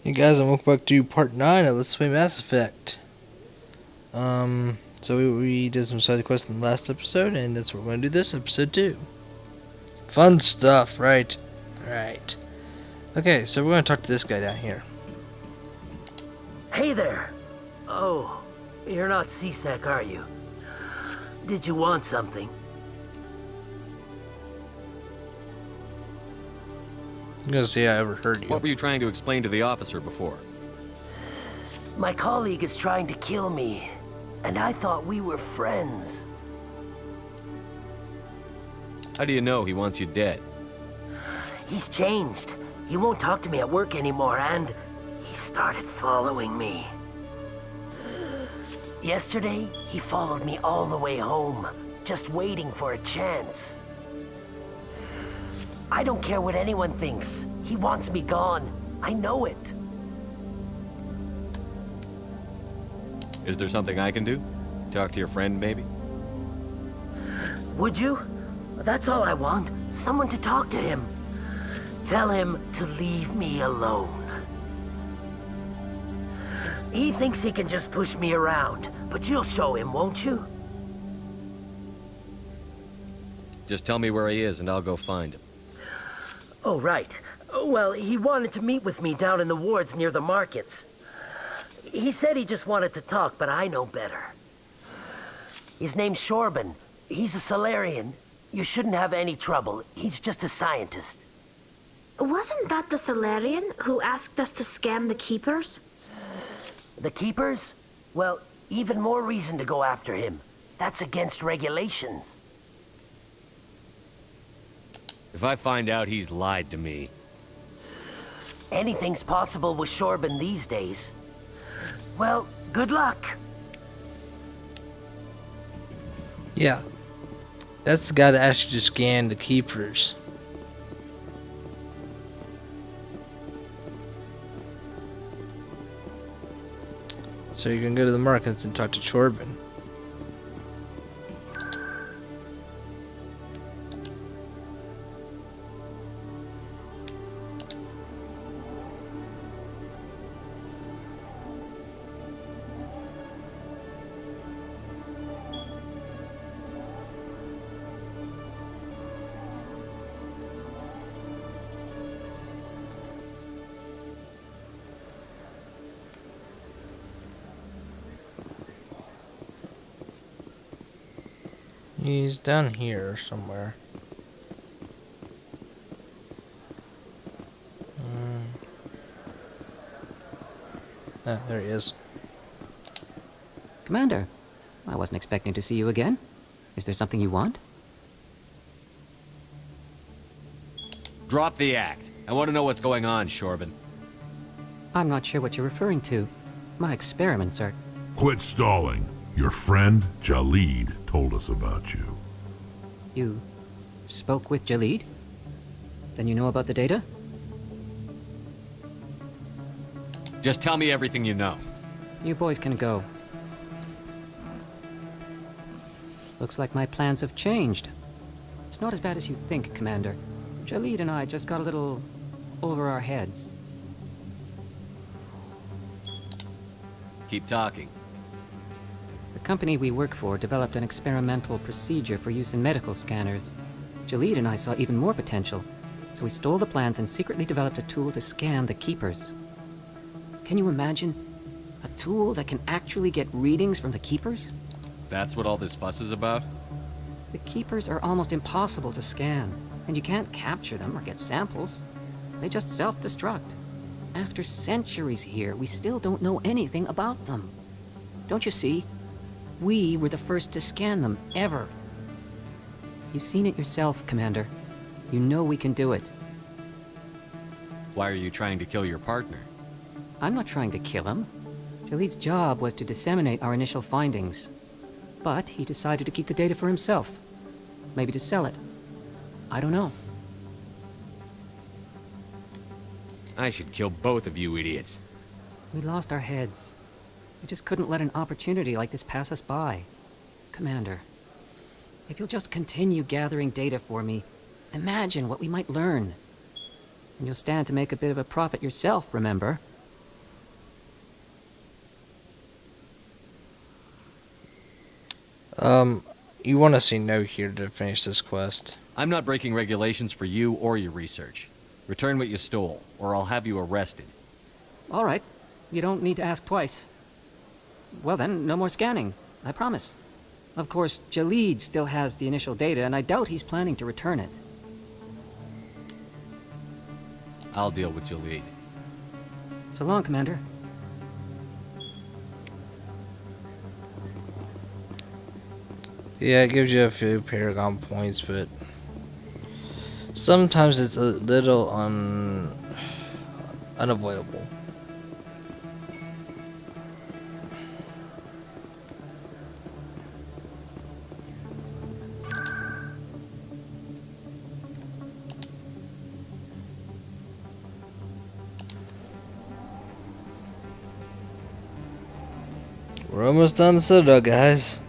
Hey guys, and welcome back to part 9 of Let's Play Mass Effect. So we did some side quests in the last episode, and that's what we're going to do this episode too. Fun stuff, right? Right. Okay, so we're going to talk to this guy down here. Hey there. Oh, you're not C-Sec, are you? Did you want something? I'm going to see if I ever heard you. What were you trying to explain to the officer before? My colleague is trying to kill me, and I thought we were friends. How do you know he wants you dead? He's changed. He won't talk to me at work anymore, and he started following me. Yesterday, he followed me all the way home, just waiting for a chance. I don't care what anyone thinks. He wants me gone. I know it. Is there something I can do? Talk to your friend, maybe? Would you? That's all I want. Someone to talk to him. Tell him to leave me alone. He thinks he can just push me around, but you'll show him, won't you? Just tell me where he is and I'll go find him. Oh, right. Well, he wanted to meet with me down in the wards near the markets. He said he just wanted to talk, but I know better. His name's Shorban. He's a Solarian. You shouldn't have any trouble. He's just a scientist. Wasn't that the Solarian who asked us to scan the Keepers? The Keepers? Well, even more reason to go after him. That's against regulations. If I find out he's lied to me... Anything's possible with Shorban these days. Well, good luck. Yeah. That's the guy that asked you to scan the Keepers. So you can go to the markets and talk to Shorban. He's down here somewhere. Ah, there he is. Commander, I wasn't expecting to see you again. Is there something you want? Drop the act. I want to know what's going on, Shorban. I'm not sure what you're referring to. My experiments are... Quit stalling. Your friend, Jalid, told us about you. You spoke with Jalid? Then you know about the data? Just tell me everything you know. You boys can go. Looks like my plans have changed. It's not as bad as you think, Commander. Jalid and I just got a little over our heads. Keep talking. The company we work for developed an experimental procedure for use in medical scanners. Jalid and I saw even more potential, so we stole the plans and secretly developed a tool to scan the Keepers. Can you imagine? A tool that can actually get readings from the Keepers? That's what all this fuss is about? The Keepers are almost impossible to scan, and you can't capture them or get samples. They just self-destruct. After centuries here, we still don't know anything about them. Don't you see? We were the first to scan them, ever. You've seen it yourself, Commander. You know we can do it. Why are you trying to kill your partner? I'm not trying to kill him. Jalid's job was to disseminate our initial findings. But he decided to keep the data for himself. Maybe to sell it. I don't know. I should kill both of you idiots. We lost our heads. We just couldn't let an opportunity like this pass us by. Commander, if you'll just continue gathering data for me, imagine what we might learn. And you'll stand to make a bit of a profit yourself, remember? You want to say no here to finish this quest. I'm not breaking regulations for you or your research. Return what you stole, or I'll have you arrested. All right. You don't need to ask twice. Well then, no more scanning. I promise. Of course, Jalid still has the initial data, and I doubt he's planning to return it. I'll deal with Jalid. So long, Commander. Yeah, it gives you a few Paragon points, but sometimes it's a little unavoidable. We're almost done the Citadel, guys.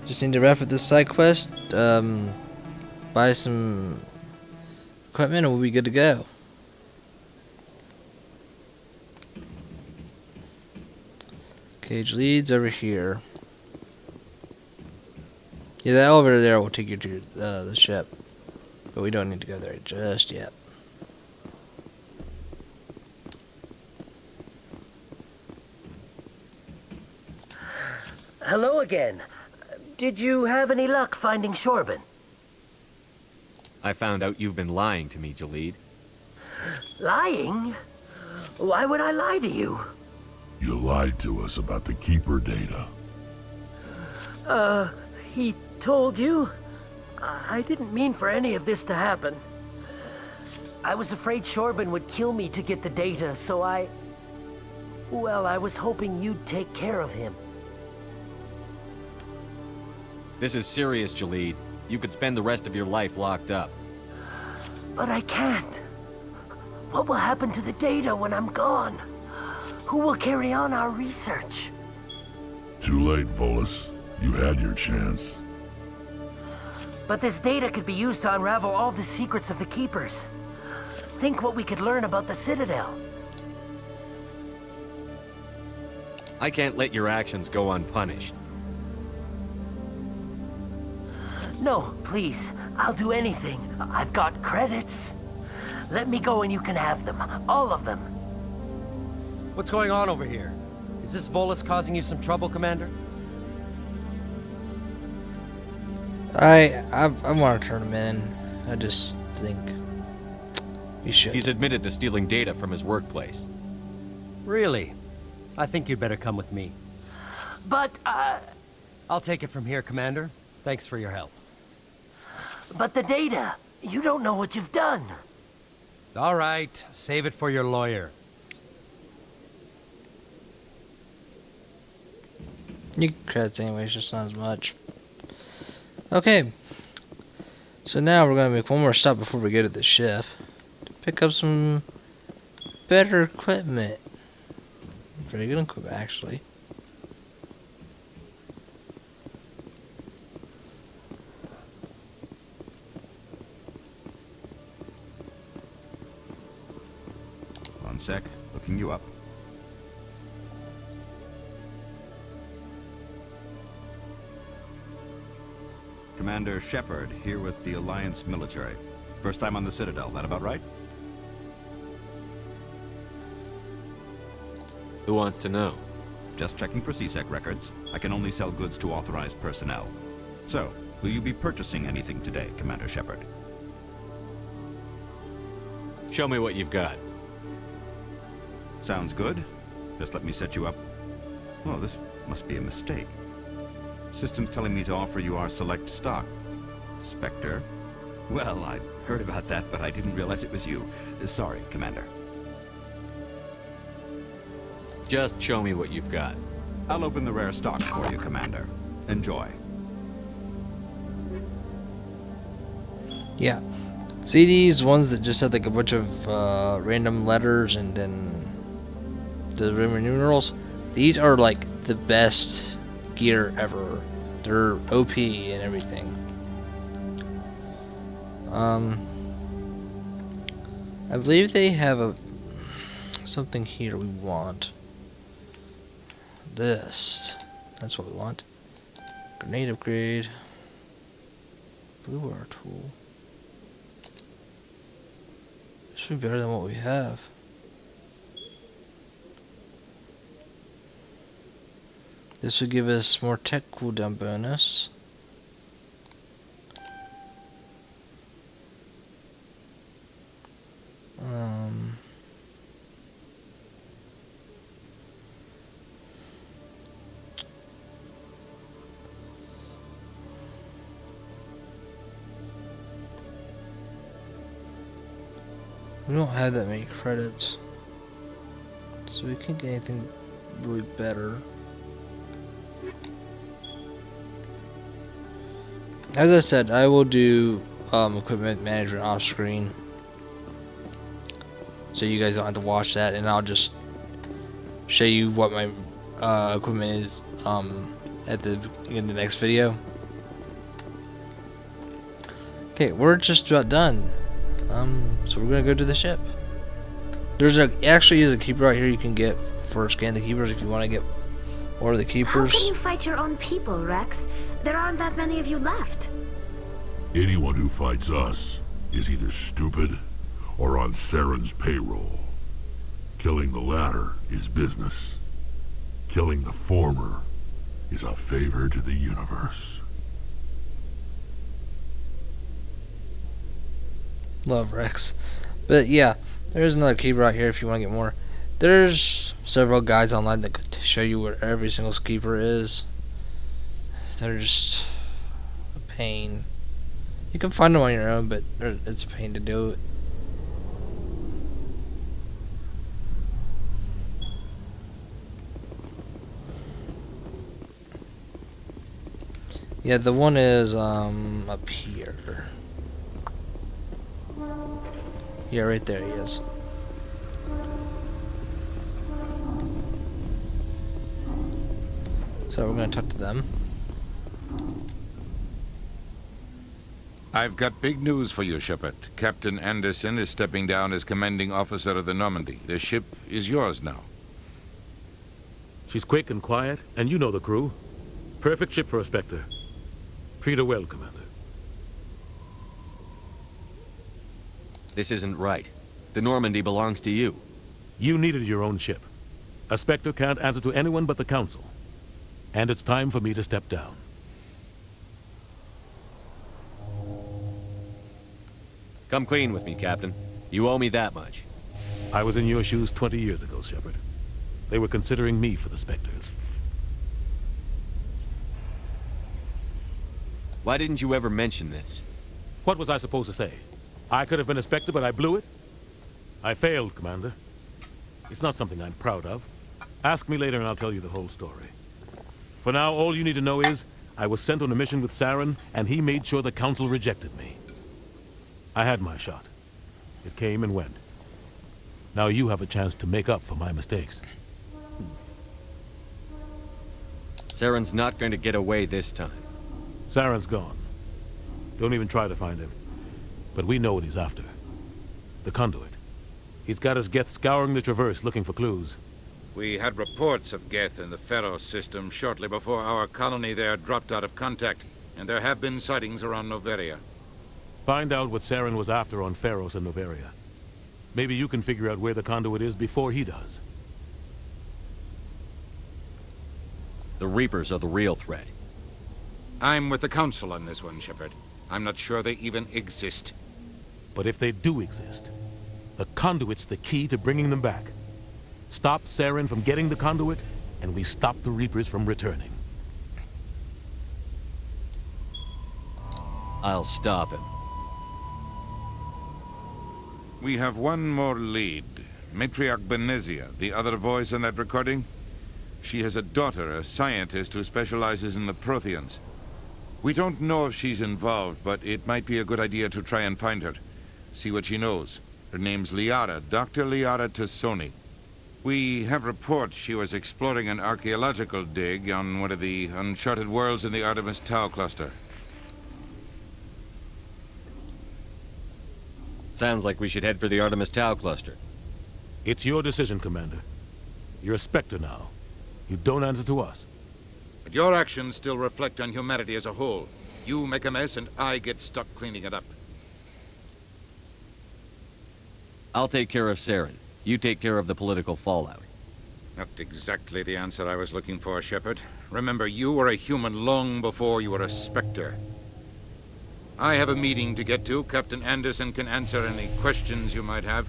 Just need to wrap up this side quest, buy some equipment, and we'll be good to go. Cage leads over here. Yeah, that elevator there will take you to the ship, but we don't need to go there just yet. Hello again. Did you have any luck finding Shorbin? I found out you've been lying to me, Jalid. Lying? Why would I lie to you? You lied to us about the Keeper data. He told you? I didn't mean for any of this to happen. I was afraid Shorbin would kill me to get the data, so well, I was hoping you'd take care of him. This is serious, Jalid. You could spend the rest of your life locked up. But I can't. What will happen to the data when I'm gone? Who will carry on our research? Too late, Volus. You had your chance. But this data could be used to unravel all the secrets of the Keepers. Think what we could learn about the Citadel. I can't let your actions go unpunished. No, please. I'll do anything. I've got credits. Let me go and you can have them. All of them. What's going on over here? Is this Volus causing you some trouble, Commander? I want to turn him in. I just think you should. He's admitted to stealing data from his workplace. Really? I think you'd better come with me. But, I'll take it from here, Commander. Thanks for your help. But the data. You don't know what you've done. All right, save it for your lawyer. You can credits anyways, just not as much. Okay. So now we're going to make one more stop before we go to the ship. To pick up some better equipment. Very good equipment, actually. One sec, looking you up. Commander Shepard, here with the Alliance military. First time on the Citadel, that about right? Who wants to know? Just checking for CSEC records. I can only sell goods to authorized personnel. So, will you be purchasing anything today, Commander Shepard? Show me what you've got. Sounds good. Just let me set you up. Oh, this must be a mistake. System's telling me to offer you our select stock. Spectre? Well, I heard about that, but I didn't realize it was you. Sorry, Commander. Just show me what you've got. I'll open the rare stocks for you, Commander. Enjoy. Yeah. See these ones that just have like a bunch of random letters and then the Roman numerals? These are like the best gear ever. They're OP and everything. I believe they have something here we want. This. That's what we want. Grenade upgrade. Blue bar tool. This should be better than what we have. This would give us more tech cooldown bonus. We don't have that many credits, so we can't get anything really better. As I said, I will do equipment management off screen, so you guys don't have to watch that, and I'll just show you what my equipment is in the next video. Okay, we're just about done. So we're gonna go to the ship. There's actually is a keeper right here you can get for scan the keepers if you want to get more of the keepers. How can you fight your own people, Rex? There aren't that many of you left. Anyone who fights us is either stupid or on Saren's payroll. Killing the latter is business. Killing the former is a favor to the universe. Love Rex. But yeah, there's another keeper right here if you want to get more. There's several guides online that could show you where every single keeper is. They're just a pain. You can find them on your own, but it's a pain to do it. Yeah, the one is up here. Yeah, right there he is. So we're gonna talk to them. I've got big news for you, Shepard. Captain Anderson is stepping down as commanding officer of the Normandy. The ship is yours now. She's quick and quiet, and you know the crew. Perfect ship for a Spectre. Treat her well, Commander. This isn't right. The Normandy belongs to you. You needed your own ship. A Spectre can't answer to anyone but the Council. And it's time for me to step down. Come clean with me, Captain. You owe me that much. I was in your shoes 20 years ago, Shepard. They were considering me for the Spectres. Why didn't you ever mention this? What was I supposed to say? I could have been a Spectre, but I blew it? I failed, Commander. It's not something I'm proud of. Ask me later and I'll tell you the whole story. For now, all you need to know is, I was sent on a mission with Saren, and he made sure the Council rejected me. I had my shot. It came and went. Now you have a chance to make up for my mistakes. Saren's not going to get away this time. Saren's gone. Don't even try to find him. But we know what he's after. The conduit. He's got his Geth scouring the Traverse looking for clues. We had reports of Geth in the Pharaoh system shortly before our colony there dropped out of contact, and there have been sightings around Noveria. Find out what Saren was after on Pharos and Noveria. Maybe you can figure out where the conduit is before he does. The Reapers are the real threat. I'm with the Council on this one, Shepard. I'm not sure they even exist. But if they do exist, the conduit's the key to bringing them back. Stop Saren from getting the conduit, and we stop the Reapers from returning. I'll stop him. We have one more lead. Matriarch Benezia, the other voice in that recording. She has a daughter, a scientist who specializes in the Protheans. We don't know if she's involved, but it might be a good idea to try and find her. See what she knows. Her name's Liara, Dr. Liara Tassoni. We have reports she was exploring an archaeological dig on one of the uncharted worlds in the Artemis Tau cluster. Sounds like we should head for the Artemis Tau cluster. It's your decision, Commander. You're a Spectre now. You don't answer to us. But your actions still reflect on humanity as a whole. You make a mess and I get stuck cleaning it up. I'll take care of Saren. You take care of the political fallout. Not exactly the answer I was looking for, Shepard. Remember, you were a human long before you were a Spectre. I have a meeting to get to. Captain Anderson can answer any questions you might have.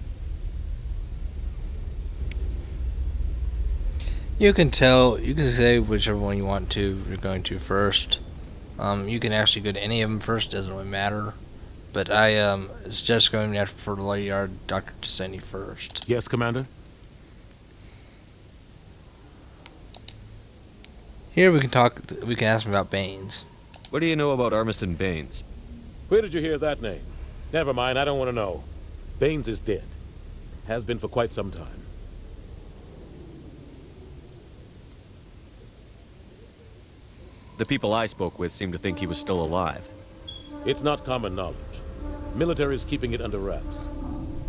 You can say whichever one you want to, you're going to first. You can actually go to any of them first, doesn't really matter. But I it's just going after for Lady Dr. Taseni first. Yes, Commander? Here we can ask him about Baines. What do you know about Armiston Baines? Where did you hear that name? Never mind, I don't want to know. Baines is dead. Has been for quite some time. The people I spoke with seem to think he was still alive. It's not common knowledge. Military is keeping it under wraps.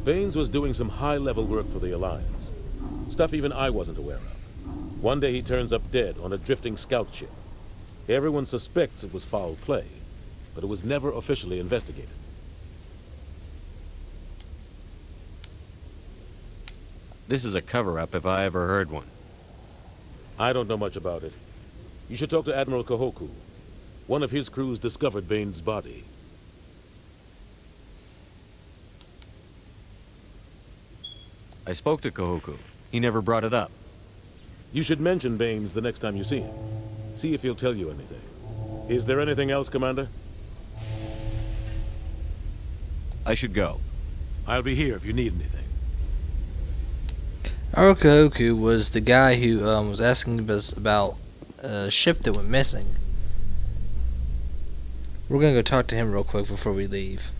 Baines was doing some high-level work for the Alliance. Stuff even I wasn't aware of. One day he turns up dead on a drifting scout ship. Everyone suspects it was foul play, but it was never officially investigated. This is a cover-up if I ever heard one. I don't know much about it. You should talk to Admiral Kahoku. One of his crews discovered Baines' body. I spoke to Kahoku. He never brought it up. You should mention Baines the next time you see him. See if he'll tell you anything. Is there anything else, Commander? I should go. I'll be here if you need anything. Kahoku was the guy who was asking us about a ship that went missing. We're gonna go talk to him real quick before we leave.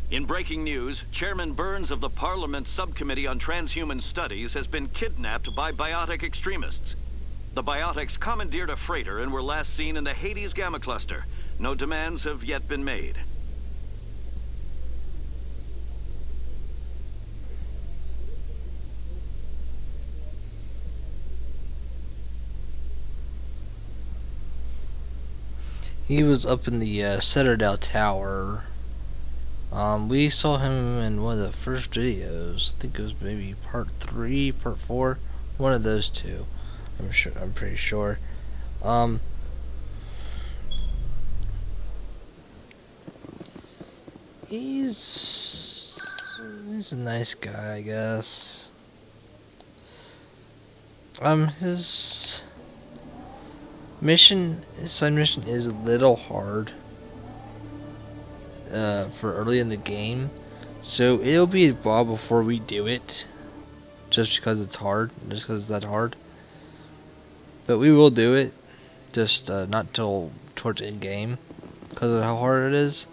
In breaking news, Chairman Burns of the Parliament Subcommittee on Transhuman Studies has been kidnapped by biotic extremists. The biotics commandeered a freighter and were last seen in the Hades Gamma Cluster. No demands have yet been made. He was up in the Citadel Tower. We saw him in one of the first videos. I think it was maybe part 3, part 4, one of those two. I'm pretty sure. He's a nice guy, I guess. His side mission is a little hard for early in the game, so it'll be a while before we do it, just because it's that hard. But we will do it, just not till towards end game, because of how hard it is.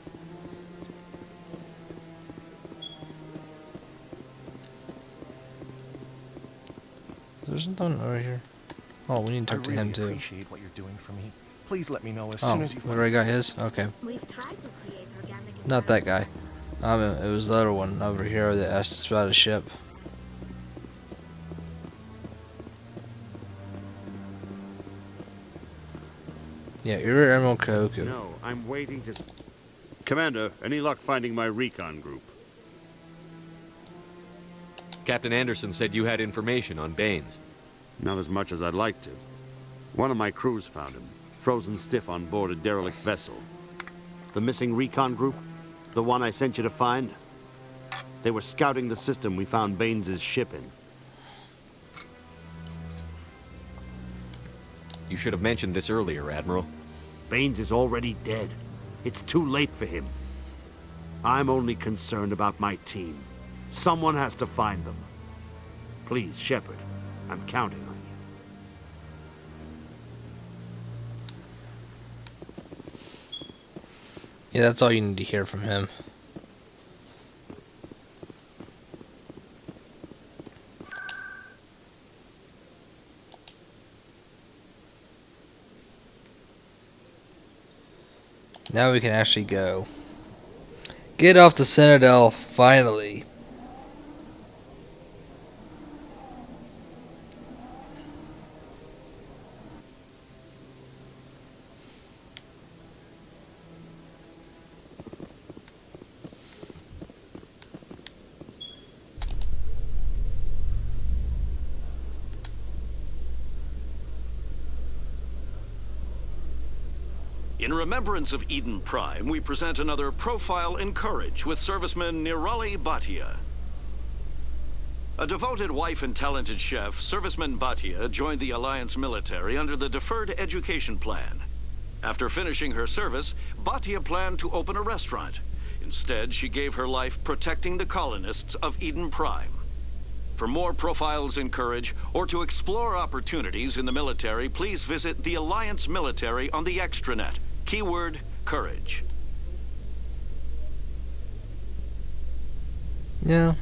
There's something over here. Oh, we need to talk to him too. I really appreciate what you're doing for me. Please let me know as Oh, soon as you we already got his? Okay. We've tried to create organic Not that guy. It was the other one over here that asked us about a ship. Yeah, you're Admiral Kahoku. No, I'm waiting to... Commander, any luck finding my recon group? Captain Anderson said you had information on Baines. Not as much as I'd like to. One of my crews found him, frozen stiff on board a derelict vessel. The missing recon group? The one I sent you to find? They were scouting the system we found Baines' ship in. You should have mentioned this earlier, Admiral. Baines is already dead. It's too late for him. I'm only concerned about my team. Someone has to find them. Please, Shepard, I'm counting on you. Yeah, that's all you need to hear from him. Now we can actually go. Get off the Citadel, finally. In remembrance of Eden Prime, we present another Profile in Courage with serviceman Nirali Bhatia. A devoted wife and talented chef, serviceman Bhatia joined the Alliance military under the Deferred Education Plan. After finishing her service, Bhatia planned to open a restaurant. Instead, she gave her life protecting the colonists of Eden Prime. For more profiles in courage, or to explore opportunities in the military, please visit the Alliance Military on the extranet. Keyword, courage. Yeah.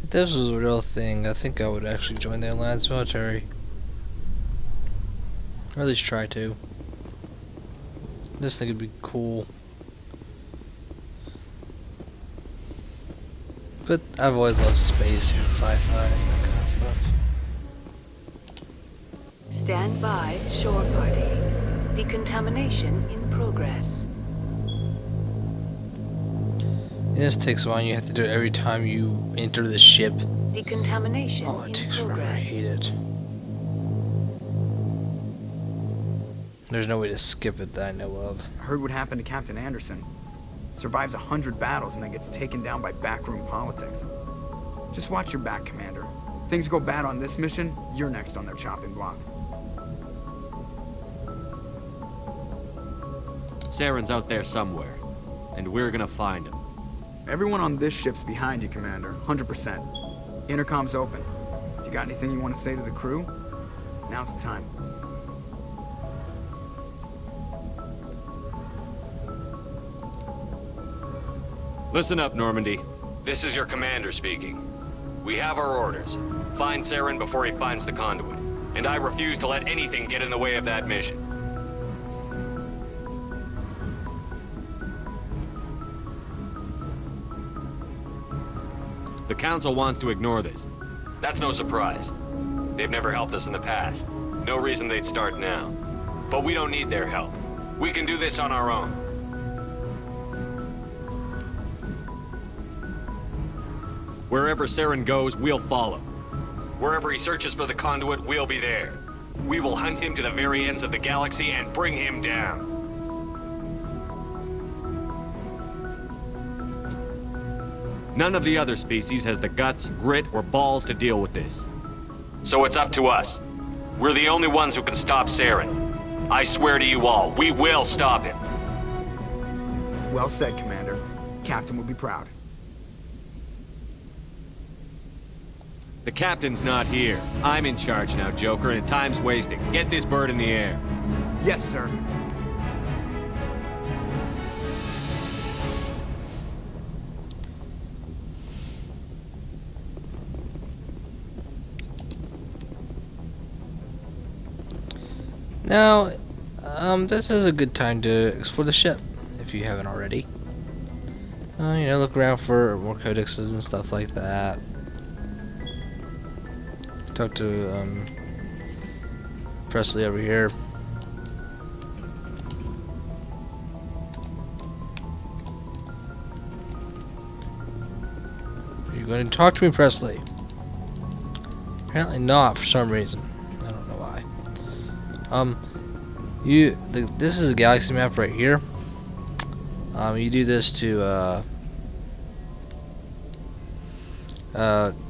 If this was a real thing, I think I would actually join the Alliance military. Or at least try to. I just think it'd be cool. But I've always loved space and sci-fi and that kind of stuff. Stand by, shore party. Decontamination in progress. This takes a while. You have to do it every time you enter the ship. Decontamination Oh, it in takes forever. I progress. hate it. There's no way to skip it that I know of. Heard what happened to Captain Anderson. Survives 100 battles and then gets taken down by backroom politics. Just watch your back, Commander. Things go bad on this mission, you're next on their chopping block. Saren's out there somewhere, and we're gonna find him. Everyone on this ship's behind you, Commander. 100%. Intercom's open. If you got anything you want to say to the crew, now's the time. Listen up, Normandy. This is your commander speaking. We have our orders. Find Saren before he finds the conduit. And I refuse to let anything get in the way of that mission. The Council wants to ignore this. That's no surprise. They've never helped us in the past. No reason they'd start now. But we don't need their help. We can do this on our own. Wherever Saren goes, we'll follow. Wherever he searches for the conduit, we'll be there. We will hunt him to the very ends of the galaxy and bring him down. None of the other species has the guts, grit, or balls to deal with this. So it's up to us. We're the only ones who can stop Saren. I swear to you all, we will stop him. Well said, Commander. Captain will be proud. The captain's not here. I'm in charge now, Joker, and time's wasting. Get this bird in the air. Yes, sir. Now, this is a good time to explore the ship, if you haven't already. You know, look around for more codexes and stuff like that. Talk to, Presley over here. Are you going to talk to me, Presley? Apparently not, for some reason. I don't know why. This is a galaxy map right here. You do this to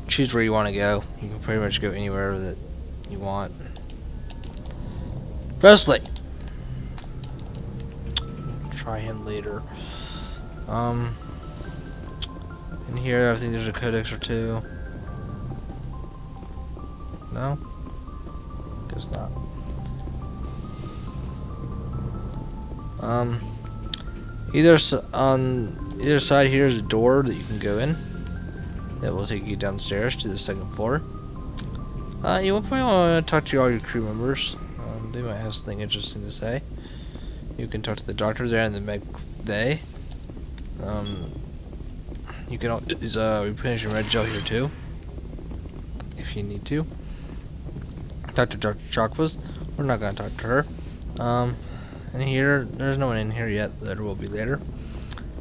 choose where you want to go. You can pretty much go anywhere that you want. Presley! Try him later. In here, I think there's a codex or two. No? Guess not. On either side here is a door that you can go in. That will take you downstairs to the second floor. You will probably want to talk to all your crew members. They might have something interesting to say. You can talk to the doctor there and the med bay. You can always replenish your red gel here too, if you need to. Talk to Dr. Chakwas. We're not going to talk to her. And here, there's no one in here yet. There will be later.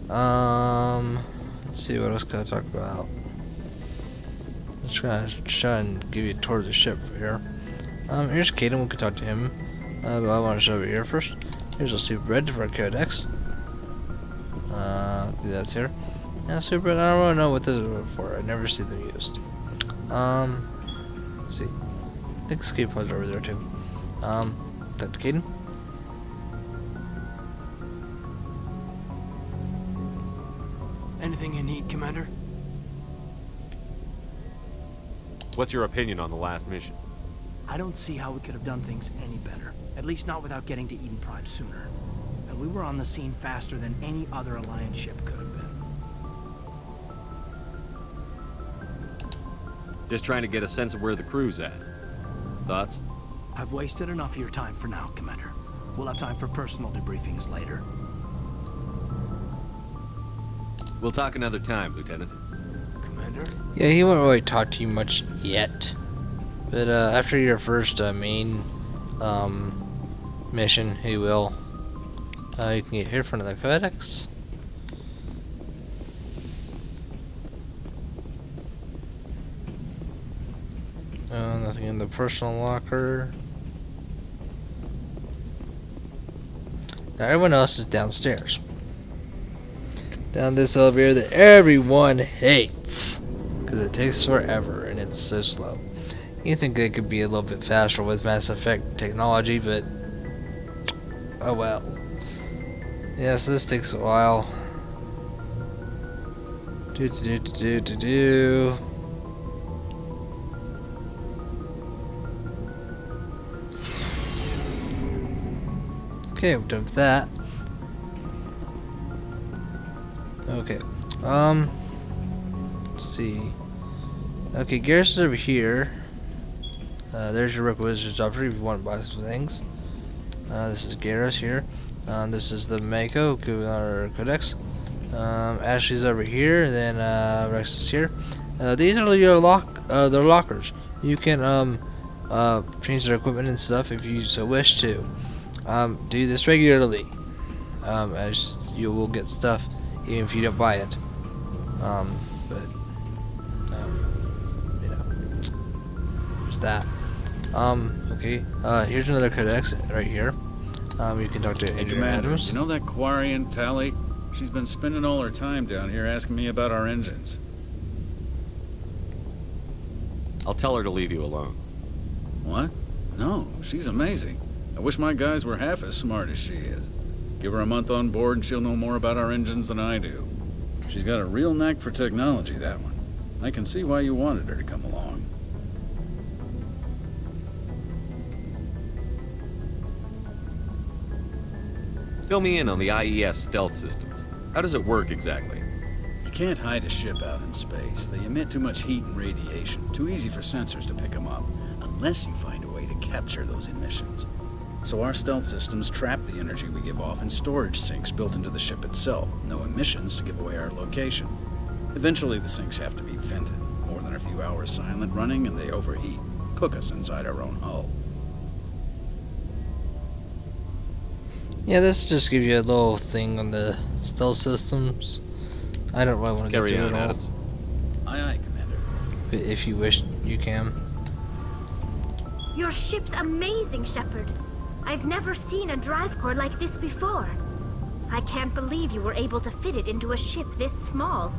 Let's see, what else can I talk about? Just gonna try and give you a tour of the ship here. Here's Caden. We can talk to him. But I want to show over here first. Here's a super bread for our codex. That's here. Yeah, super bread. I don't really know what this is for. I never see them used. Let's see. I think escape pods are over there too. That's Caden. Anything you need, Commander? What's your opinion on the last mission? I don't see how we could have done things any better. At least not without getting to Eden Prime sooner. And we were on the scene faster than any other Alliance ship could have been. Just trying to get a sense of where the crew's at. Thoughts? I've wasted enough of your time for now, Commander. We'll have time for personal debriefings later. We'll talk another time, Lieutenant. Commander? Yeah, he won't really talk to you much yet. But after your first main mission, he will. You can get here in front of the codex. Nothing in the personal locker. Now everyone else is downstairs. Down this elevator that everyone hates. Because it takes forever and it's so slow. You think it could be a little bit faster with Mass Effect technology, but oh well. Yeah, so this takes a while. Okay, we're done with that. Okay, let's see. Okay, Garrison's over here. There's your requisitions offer if you want to buy some things. This is Garrus here. This is the Mako, our codex. Ashley's over here, and then Rex is here. These are your their lockers. You can change their equipment and stuff if you so wish to. Do this regularly, as you will get stuff even if you don't buy it. You know, there's that. Okay. Here's another codex right here. You can talk to Hey, Adrian Commander, Adams. you know that Quarian Tally? She's been spending all her time down here asking me about our engines. I'll tell her to leave you alone. What? No, she's amazing. I wish my guys were half as smart as she is. Give her a month on board and she'll know more about our engines than I do. She's got a real knack for technology, that one. I can see why you wanted her to come along. Fill me in on the IES stealth systems. How does it work exactly? You can't hide a ship out in space. They emit too much heat and radiation. Too easy for sensors to pick them up, unless you find a way to capture those emissions. So our stealth systems trap the energy we give off in storage sinks built into the ship itself. No emissions to give away our location. Eventually the sinks have to be vented. More than a few hours silent running and they overheat. Cook us inside our own hull. Yeah, this just gives you a little thing on the stealth systems. I don't really want to get Carry through on, it all. Adams. Aye, aye, Commander. But if you wish, you can. Your ship's amazing, Shepard. I've never seen a drive core like this before. I can't believe you were able to fit it into a ship this small.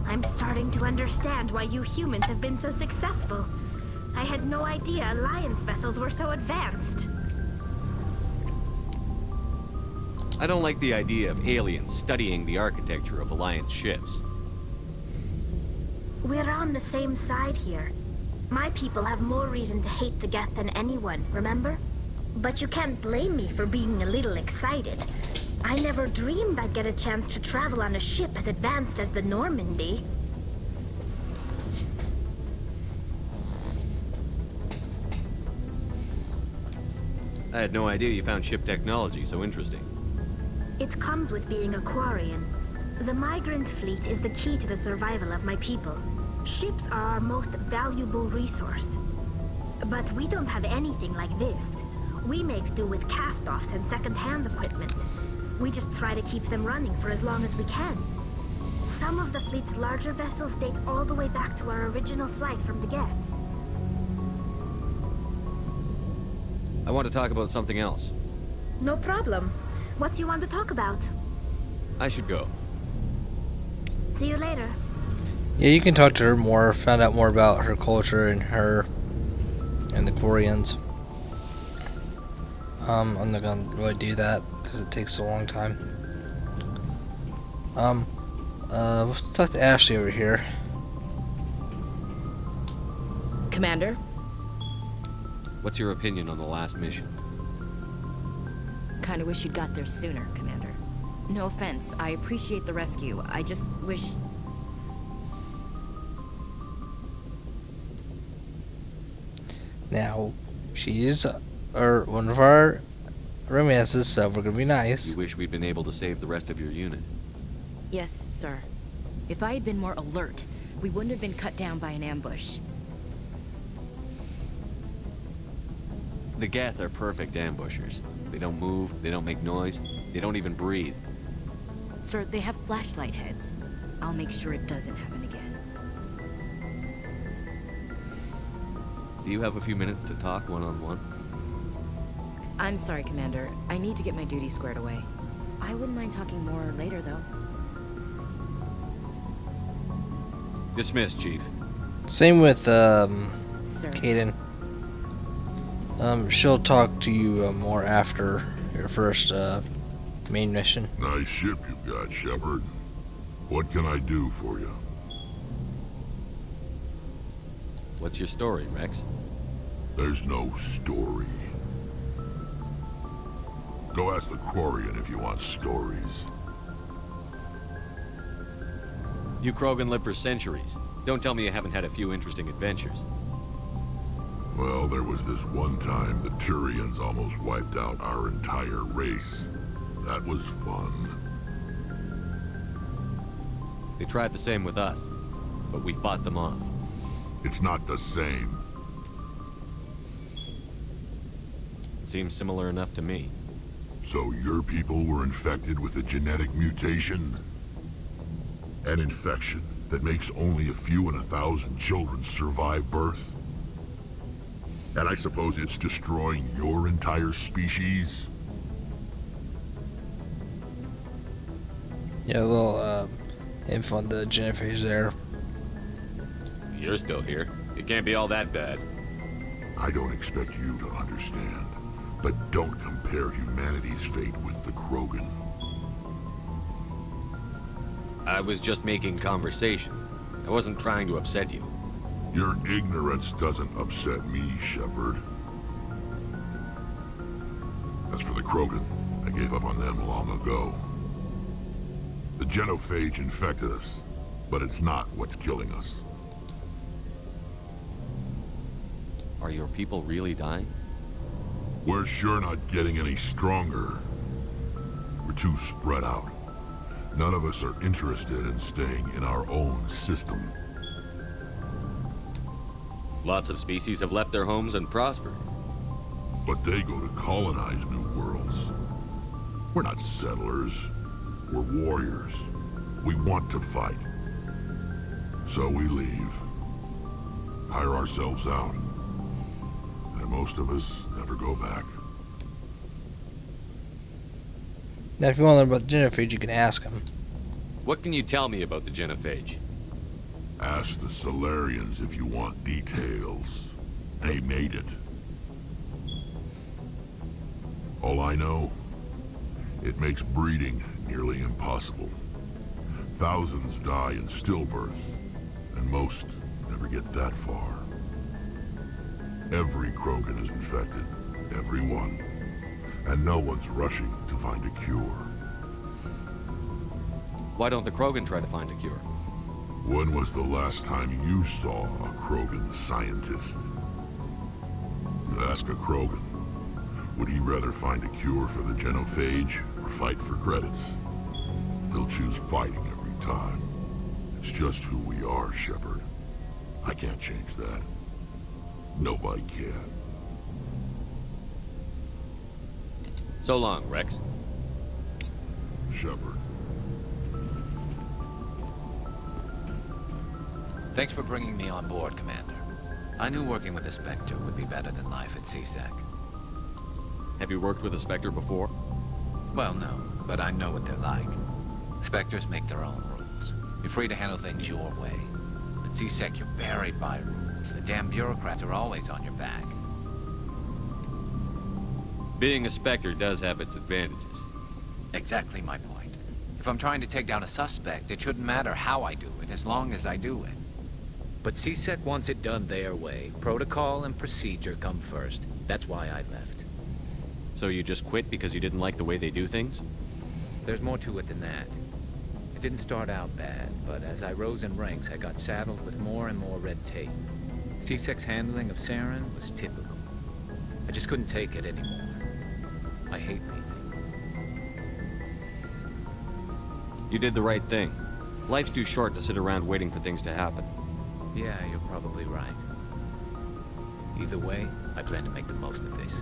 I'm starting to understand why you humans have been so successful. I had no idea Alliance vessels were so advanced. I don't like the idea of aliens studying the architecture of Alliance ships. We're on the same side here. My people have more reason to hate the Geth than anyone, remember? But you can't blame me for being a little excited. I never dreamed I'd get a chance to travel on a ship as advanced as the Normandy. I had no idea you found ship technology so interesting. It comes with being a Quarian. The migrant fleet is the key to the survival of my people. Ships are our most valuable resource. But we don't have anything like this. We make do with cast-offs and second-hand equipment. We just try to keep them running for as long as we can. Some of the fleet's larger vessels date all the way back to our original flight from the Geth. I want to talk about something else. No problem. What do you want to talk about? I should go. See you later. Yeah, you can talk to her more, find out more about her culture and her and the Koreans. I'm not gonna really do that because it takes a long time. Let's talk to Ashley over here. Commander? What's your opinion on the last mission? Kinda wish you'd got there sooner, Commander. No offense, I appreciate the rescue. I just wish... Now, she's one of our romances, so we're gonna be nice. You wish we'd been able to save the rest of your unit. Yes, sir. If I had been more alert, we wouldn't have been cut down by an ambush. The Geth are perfect ambushers. They don't move, they don't make noise, they don't even breathe. Sir, they have flashlight heads. I'll make sure it doesn't happen again. Do you have a few minutes to talk one-on-one? I'm sorry, Commander. I need to get my duty squared away. I wouldn't mind talking more later, though. Dismissed, Chief. Same with Sir. Kaden. She'll talk to you more after your first main mission. Nice ship you've got, Shepard. What can I do for you? What's your story, Rex? There's no story. Go ask the Quarian if you want stories. You Krogan live for centuries. Don't tell me you haven't had a few interesting adventures. Well, there was this one time the Turians almost wiped out our entire race. That was fun. They tried the same with us, but we fought them off. It's not the same. It seems similar enough to me. So your people were infected with a genetic mutation? An infection that makes only a few in 1,000 children survive birth? And I suppose it's destroying your entire species? Yeah, a little info on the genophage there. You're still here. It can't be all that bad. I don't expect you to understand, but don't compare humanity's fate with the Krogan. I was just making conversation. I wasn't trying to upset you. Your ignorance doesn't upset me, Shepard. As for the Krogan, I gave up on them long ago. The genophage infected us, but it's not what's killing us. Are your people really dying? We're sure not getting any stronger. We're too spread out. None of us are interested in staying in our own system. Lots of species have left their homes and prospered. But they go to colonize new worlds. We're not settlers. We're warriors. We want to fight. So we leave. Hire ourselves out. And most of us never go back. Now, if you want to learn about the genophage, you can ask him. What can you tell me about the genophage? Ask the Solarians if you want details. They made it. All I know, it makes breeding nearly impossible. Thousands die in stillbirth, and most never get that far. Every Krogan is infected, every one, and no one's rushing to find a cure. Why don't the Krogan try to find a cure? When was the last time you saw a Krogan scientist? Ask a Krogan. Would he rather find a cure for the genophage or fight for credits? He'll choose fighting every time. It's just who we are, Shepard. I can't change that. Nobody can. So long, Rex. Shepard. Thanks for bringing me on board, Commander. I knew working with the Spectre would be better than life at CSEC. Have you worked with a Spectre before? Well, no, but I know what they're like. Spectres make their own rules. You're free to handle things your way. At C-Sec, you're buried by rules. The damn bureaucrats are always on your back. Being a Spectre does have its advantages. Exactly my point. If I'm trying to take down a suspect, it shouldn't matter how I do it, as long as I do it. But C-Sec wants it done their way. Protocol and procedure come first. That's why I left. So you just quit because you didn't like the way they do things? There's more to it than that. It didn't start out bad, but as I rose in ranks, I got saddled with more and more red tape. C-Sec's handling of Saren was typical. I just couldn't take it anymore. I hate leaving. You did the right thing. Life's too short to sit around waiting for things to happen. Yeah, you're probably right. Either way, I plan to make the most of this.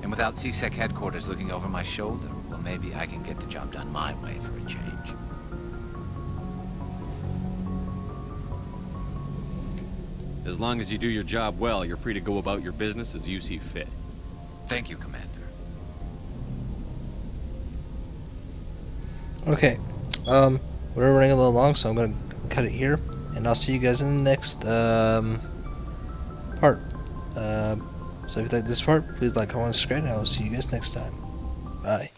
And without C-Sec headquarters looking over my shoulder, well, maybe I can get the job done my way for a change. As long as you do your job well, you're free to go about your business as you see fit. Thank you, Commander. Okay. We're running a little long, so I'm gonna cut it here, and I'll see you guys in the next part. So if you like this part, please like, comment, subscribe, and I will see you guys next time. Bye.